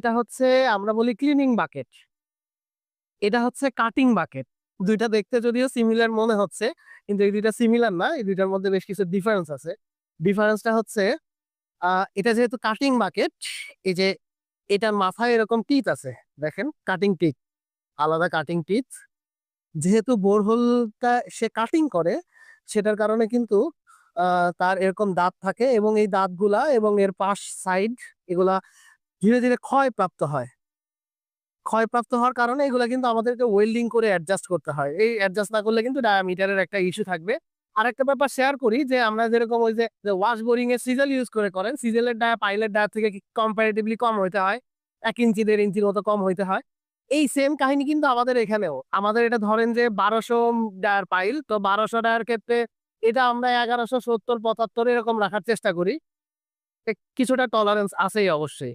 এটা হচ্ছে আমরা বলি ক্লিনিং বাকেট। এটা হচ্ছে কাটিং বাকেট। ২ টা দেখতে যদিও সিমিলার মনে হচ্ছে, কিন্তু এই ২ টা সিমিলার না। এই ২ টার মধ্যে বেশ কিছু ডিফারেন্স আছে। ডিফারেন্সটা হচ্ছে আ এটা যেহেতু কাটিং বাকেট, এই যে এটার মাথায় এরকম টিথ আছে। দেখেন কাটিং টিথ, আলাদা কাটিং টিথ। যেহেতু বোরহোলটা সে কাটিং করে, সেটার কারণে কিন্তু আ তার এরকম দাঁত থাকে এবং এই দাঁতগুলা এবং এর পাশ সাইড এগুলা ধীরে, ধীরে ক্ষয়প্রাপ্ত হয়। ক্ষয়প্রাপ্ত হওয়ার কারণে এগুলা কিন্তু আমাদেরকে ওয়েল্ডিং করে অ্যাডজাস্ট করতে হয়। এই অ্যাডজাস্ট না করলে কিন্তু ডায়ামিটারের একটা ইস্যু থাকবে। আরেকটা ব্যাপার শেয়ার করি যে আমরা যেরকম ওই যে ওয়াশ বোরিং এর সিজাল ইউজ করে করেন, সিজালের ডায়া পাইলের ডায়া থেকে কম্পারেটিভলি কম হইতে হয়। ১ ইঞ্চি ১.৫ ইঞ্চির মতো কম হইতে হয়। এই সেম কাহিনী কিন্তু আমাদের এখানেও। আমাদের এটা ধরেন যে ১২০০ ডায়ার পাইল। তো ১২০০ ডায়ার ক্ষেত্রে এটা আমরা ১১৭০-৭৫ এরকম রাখার চেষ্টা করি। কিছুটা টলারেন্স আছেই অবশ্যই।